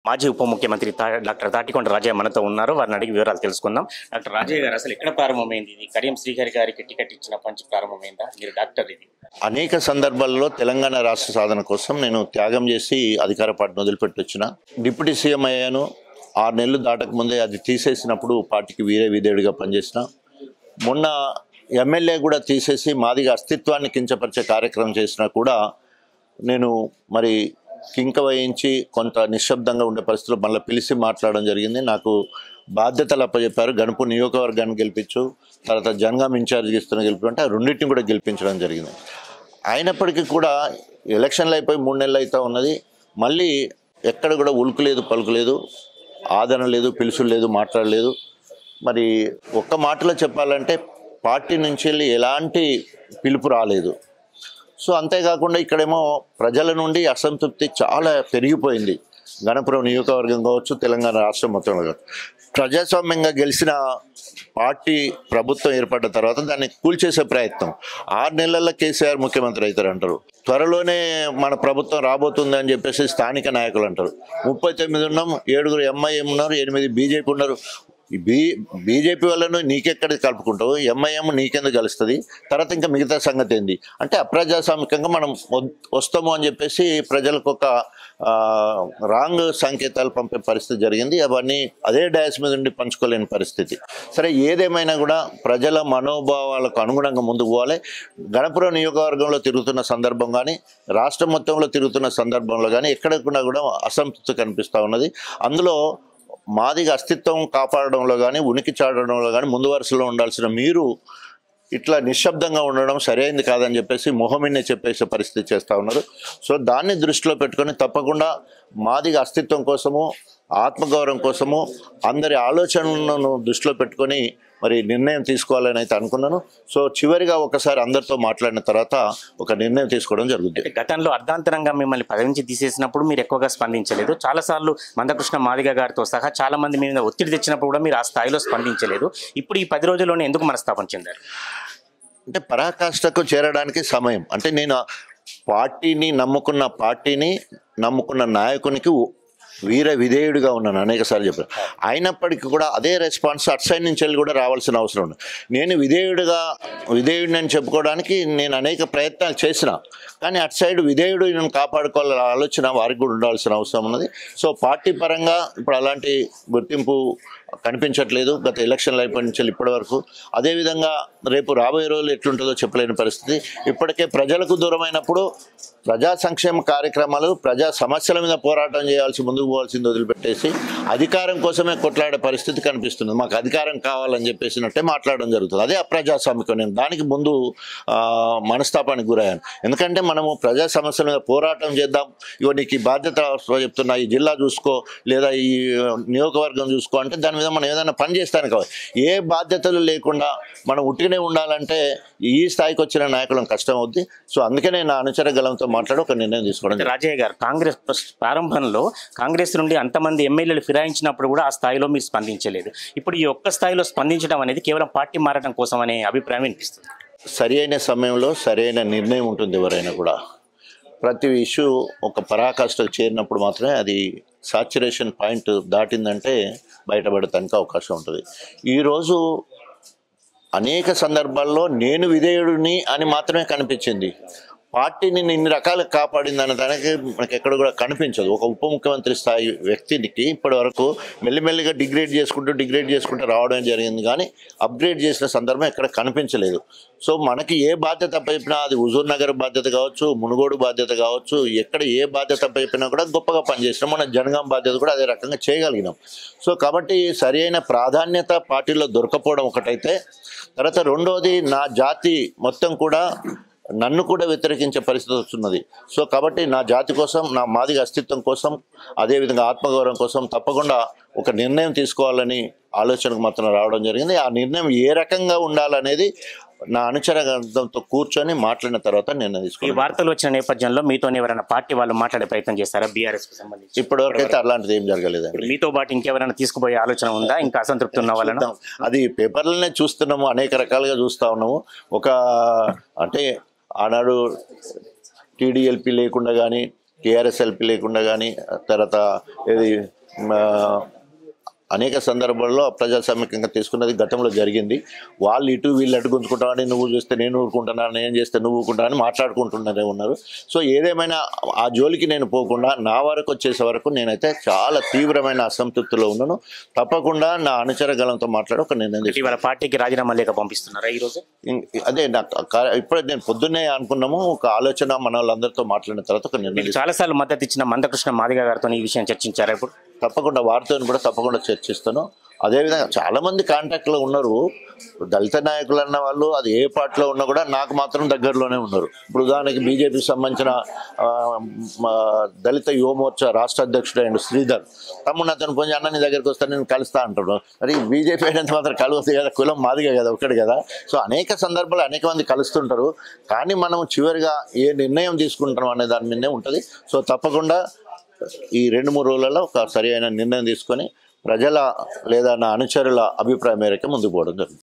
మాజీ ఉప ముఖ్యమంత్రి డాక్టర్ తాటికొండ రాజయ్య మనతో ఉన్నారు. వారిని అడిగి వివరాలు తెలుసుకుందాం. డాక్టర్ రాజయ్య గారు, అసలు ఎక్కడ ప్రారంభమైంది ఇది? కడియం శ్రీహరి గారికి టికెట్ ఇచ్చిన పంచి ప్రారంభమైందా? మీరు డాక్టర్, ఇది అనేక సందర్భాల్లో తెలంగాణ రాష్ట్ర సాధన కోసం నేను త్యాగం చేసి అధికార పార్టీని వదిలిపెట్టొచ్చిన. డిప్యూటీ సీఎం అయ్యాను. 6 నెలలు దాటక ముందే అది తీసేసినప్పుడు పార్టీకి వీరే విధేయుడిగా పనిచేసిన. మొన్న ఎమ్మెల్యే కూడా తీసేసి మాదిగా అస్తిత్వాన్ని కించపరిచే కార్యక్రమం చేసినా కూడా నేను మరి కింక వహించి కొంత నిశ్శబ్దంగా ఉండే పరిస్థితుల్లో మళ్ళీ పిలిచి మాట్లాడడం జరిగింది. నాకు బాధ్యతలు అప్పచెప్పారు. గణపు నియోజకవర్గాన్ని గెలిపించు, తర్వాత జనగాం ఇన్ఛార్జ్ ఇస్తున్న గెలిపించు, ఆ రెండింటిని కూడా గెలిపించడం జరిగింది. అయినప్పటికీ కూడా ఎలక్షన్లు అయిపోయి 3 నెలలు అవుతా ఉన్నది. మళ్ళీ ఎక్కడ కూడా ఉలుకు లేదు, పలుకు లేదు, ఆదరణ లేదు, పిలుసులు లేదు, మాట్లాడలేదు. మరి ఒక్క మాటలో చెప్పాలంటే పార్టీ నుంచి వెళ్ళి ఎలాంటి పిలుపు రాలేదు. సో అంతేకాకుండా ఇక్కడేమో ప్రజల నుండి అసంతృప్తి చాలా పెరిగిపోయింది. గణపురం నియోజకవర్గం కావచ్చు, తెలంగాణ రాష్ట్రం మొత్తంలో కావచ్చు. ప్రజాస్వామ్యంగా గెలిచిన పార్టీ ప్రభుత్వం ఏర్పడ్డ తర్వాత దాన్ని కూల్చేసే ప్రయత్నం. 6 నెలల్లో కేసీఆర్ ముఖ్యమంత్రి అవుతారంటారు. త్వరలోనే మన ప్రభుత్వం రాబోతుంది అని చెప్పేసి స్థానిక నాయకులు అంటారు. 39 ఉన్నాం, 7 ఎంఐఎం ఉన్నారు, 8 బీజేపీ ఉన్నారు. బీజేపీ వాళ్ళను నీకెక్కడ కలుపుకుంటావు, ఎంఐఎం నీకెందుకు కలుస్తుంది, తర్వాత ఇంకా మిగతా సంగతి ఏంది అంటే అప్రజాస్వామికంగా మనం వస్తాము అని చెప్పేసి ప్రజలకు ఒక రాంగ్ సంకేతాలు పంపే పరిస్థితి జరిగింది. అవన్నీ అదే డాయస్ మీద ఉండి పంచుకోలేని పరిస్థితి. సరే, ఏదేమైనా కూడా ప్రజల మనోభావాలకు అనుగుణంగా ముందుకు పోవాలి. గణపురం నియోజకవర్గంలో తిరుగుతున్న సందర్భం కానీ, రాష్ట్రం మొత్తంలో తిరుగుతున్న సందర్భంలో కానీ ఎక్కడకుండా కూడా అసంతృప్తి కనిపిస్తూ ఉన్నది. అందులో మాదిగా అస్తిత్వం కాపాడడంలో కానీ, ఉనికి చాటడంలో కానీ ముందు వరుసలో ఉండాల్సిన మీరు ఇట్లా నిశ్శబ్దంగా ఉండడం సరైనది కాదని చెప్పేసి మొహమిన్నే చెప్పేసే పరిస్థితి చేస్తూ ఉన్నారు. సో దాన్ని దృష్టిలో పెట్టుకొని తప్పకుండా మాదిగా అస్తిత్వం కోసము, ఆత్మగౌరవం కోసము, అందరి ఆలోచనలను దృష్టిలో పెట్టుకొని మరి నిర్ణయం తీసుకోవాలని అయితే అనుకున్నాను. సో చివరిగా ఒకసారి అందరితో మాట్లాడిన తర్వాత ఒక నిర్ణయం తీసుకోవడం జరుగుతుంది. గతంలో అర్ధాంతరంగా మిమ్మల్ని పదవి నుంచి తీసేసినప్పుడు మీరు ఎక్కువగా స్పందించలేదు. చాలాసార్లు మందకృష్ణ మాదిగ గారితో సహా చాలా మంది మీ మీద ఒత్తిడి తెచ్చినప్పుడు కూడా మీరు ఆ స్థాయిలో స్పందించలేదు. ఇప్పుడు ఈ 10 రోజుల్లోనే ఎందుకు మనస్తాపం చెందారు? అంటే పరాకాష్ఠకు చేరడానికి సమయం. అంటే నేను పార్టీని నమ్ముకున్న నాయకునికి వీర విధేయుడిగా ఉన్నాను, అనేకసార్లు చెప్పాను. అయినప్పటికీ కూడా అదే రెస్పాన్స్ అటు సైడ్ నుంచి వెళ్ళి కూడా రావాల్సిన అవసరం ఉంది. నేను విధేయుడిని అని చెప్పుకోవడానికి నేను అనేక ప్రయత్నాలు చేసిన, కానీ అటు సైడ్ విధేయుడు నేను కాపాడుకోవాలనే ఆలోచన వారికి కూడా ఉండాల్సిన అవసరం ఉన్నది. సో పార్టీ పరంగా ఇప్పుడు అలాంటి గుర్తింపు కనిపించట్లేదు గత ఎలక్షన్లు అయిపోయి నుంచి ఇప్పటి వరకు. అదేవిధంగా రేపు రాబోయే రోజులు ఎట్లుంటుందో చెప్పలేని పరిస్థితి. ఇప్పటికే ప్రజలకు దూరమైనప్పుడు ప్రజా సంక్షేమ కార్యక్రమాలు, ప్రజా సమస్యల మీద పోరాటం చేయాల్సి ముందుకు పోవాల్సింది వదిలిపెట్టేసి అధికారం కోసమే కొట్లాడే పరిస్థితి కనిపిస్తుంది. మాకు అధికారం కావాలని చెప్పేసినట్టే మాట్లాడడం జరుగుతుంది. అదే అప్రజాస్వామికం. నేను దానికి ముందు మనస్తాపానికి గురయ్యాను. ఎందుకంటే మనము ప్రజా సమస్యల మీద పోరాటం చేద్దాం, ఇగో నీకు ఈ బాధ్యత చెప్తున్నా, ఈ జిల్లా చూసుకో లేదా ఈ నియోజకవర్గం చూసుకో అంటే దాని మీద మనం ఏదైనా పని చేస్తాను కావాలి. ఏ బాధ్యతలు లేకుండా మనం ఉట్టినే ఉండాలంటే ఈ స్థాయికి వచ్చిన నాయకులను కష్టం అవుద్ది. సో అందుకనే నా అనుచర గలంతో మాట్లాడి ఒక నిర్ణయం తీసుకోవడం. రాజయ్య గారు, కాంగ్రెస్ ప్రారంభంలో కాంగ్రెస్ నుండి అంతమంది ఎమ్మెల్యేలు ఫిరాయించినప్పుడు కూడా ఆ స్థాయిలో మీరు స్పందించలేదు. ఇప్పుడు ఈ ఒక్క స్థాయిలో స్పందించడం అనేది కేవలం పార్టీ మారడం కోసం అనే అభిప్రాయం వినిపిస్తుంది. సరి అయిన సమయంలో సరైన నిర్ణయం ఉంటుంది. ఎవరైనా కూడా ప్రతి ఇష్యూ ఒక పరాకాష్ఠకు చేరినప్పుడు మాత్రమే అది సాచురేషన్ పాయింట్ దాటిందంటే బయటపడటానికి అవకాశం ఉంటుంది. ఈరోజు అనేక సందర్భాల్లో నేను విధేయుడిని అని మాత్రమే కనిపించింది. పార్టీని ఇన్ని రకాలుగా కాపాడింది అనే దానికి మనకి ఎక్కడ కూడా కనిపించదు. ఒక ఉప ముఖ్యమంత్రి స్థాయి వ్యక్తికి ఇప్పటి వరకు మెల్లిమెల్లిగా డిగ్రేడ్ చేసుకుంటూ రావడం జరిగింది, కానీ అప్గ్రేడ్ చేసిన సందర్భం ఎక్కడ కనిపించలేదు. సో మనకి ఏ బాధ్యత అప్పచెప్పినా, అది హుజూర్ నగర్ బాధ్యత కావచ్చు, మునుగోడు బాధ్యత కావచ్చు, ఎక్కడ ఏ బాధ్యత అప్పచెప్పినా కూడా గొప్పగా పనిచేసినాం. మన జనగాం బాధ్యత కూడా అదే రకంగా చేయగలిగినాం. సో కాబట్టి సరి అయిన ప్రాధాన్యత పార్టీలో దొరకపోవడం ఒకటైతే, తర్వాత రెండోది నా జాతి మొత్తం కూడా నన్ను కూడా వ్యతిరేకించే పరిస్థితి వస్తున్నది. సో కాబట్టి నా జాతి కోసం, నా మాదిగ అస్తిత్వం కోసం, అదేవిధంగా ఆత్మగౌరవం కోసం తప్పకుండా ఒక నిర్ణయం తీసుకోవాలని ఆలోచనకు మాత్రం రావడం జరిగింది. ఆ నిర్ణయం ఏ రకంగా ఉండాలనేది నా అనుచరగంతో కూర్చొని మాట్లాడిన తర్వాత నిర్ణయం తీసుకున్నాను. ఈ వార్తలు వచ్చిన నేపథ్యంలో మీతో ఎవరైనా పార్టీ వాళ్ళు మాట్లాడే ప్రయత్నం చేస్తారా? బీఆర్ఎస్ కు సంబంధించి ఇప్పటివరకు అయితే అలాంటిది ఏం జరగలేదండి. మీతో పాటు ఇంకెవరైనా తీసుకుపోయే ఆలోచన ఉందా? ఇంకా అసంతృప్తి ఉన్న వాళ్ళని అది పేపర్లనే చూస్తున్నాము, అనేక రకాలుగా చూస్తూ ఉన్నాము. అంటే ఆనాడు టీడీఎల్పీ లేకుండా కానీ టీఆర్ఎస్ఎల్పి లేకుండా కానీ తర్వాత ఇది అనేక సందర్భాల్లో అప్రజాస్వామికంగా తీసుకున్నది గతంలో జరిగింది. వాళ్ళు ఇటు వీళ్ళు అటు గుంజుకుంటామని, నువ్వు చేస్తే నేను ఊరుకుంటున్నాను, నేను చేస్తే నువ్వు ఊరుకుంటానని మాట్లాడుకుంటున్నారే ఉన్నారు. సో ఏదేమైనా ఆ జోలికి నేను పోకుండా నా వరకు వచ్చేసే వరకు నేనైతే చాలా తీవ్రమైన అసంతృప్తిలో ఉన్నాను. తప్పకుండా నా అనుచర గలంతో మాట్లాడి ఒక నిర్ణయం తీసుకుంటాను. ఇవాళ పార్టీకి రాజీనామా లేఖ పంపిస్తున్నారా ఈరోజు? అదే నాకు ఇప్పుడే నేను పొద్దున్నే అనుకున్నాము, ఒక ఆలోచన మన వాళ్ళందరితో మాట్లాడిన తర్వాత ఒక నిర్ణయం. చాలాసార్లు మద్దతు ఇచ్చిన మందకృష్ణ మాదిగ గారితో ఈ విషయం చర్చించారా? ఇప్పుడు తప్పకుండా వారితో కూడా తప్పకుండా చర్చిస్తాను. అదేవిధంగా చాలామంది కాంటాక్ట్లో ఉన్నారు. దళిత నాయకులు అన్న వాళ్ళు అది ఏ పార్టీలో ఉన్నా కూడా నాకు మాత్రం దగ్గరలోనే ఉన్నారు. ఇప్పుడు ఉదాహరణకి బీజేపీకి సంబంధించిన దళిత యువమోర్చా రాష్ట్ర అధ్యక్షుడు అయిన శ్రీధర్ తమ్ముడు అతను పోయి అన్న నీ దగ్గరికి వస్తే నేను కలుస్తా అంటాడు. మరి బీజేపీ అయినంత మాత్రం కలవద్దు కదా, కులం మాదిగా కదా, ఒక్కటి కదా. సో అనేక సందర్భాలు అనేక మంది కలుస్తుంటారు. కానీ మనం చివరిగా ఏ నిర్ణయం తీసుకుంటాం అనే దాని మీదే ఉంటుంది. సో తప్పకుండా ఈ 2-3 రోజులలో ఒక సరి అయిన నిర్ణయం తీసుకొని ప్రజల లేదా నా అనుచరుల అభిప్రాయం మేరకు ముందుకు పోవడం జరుగుతుంది.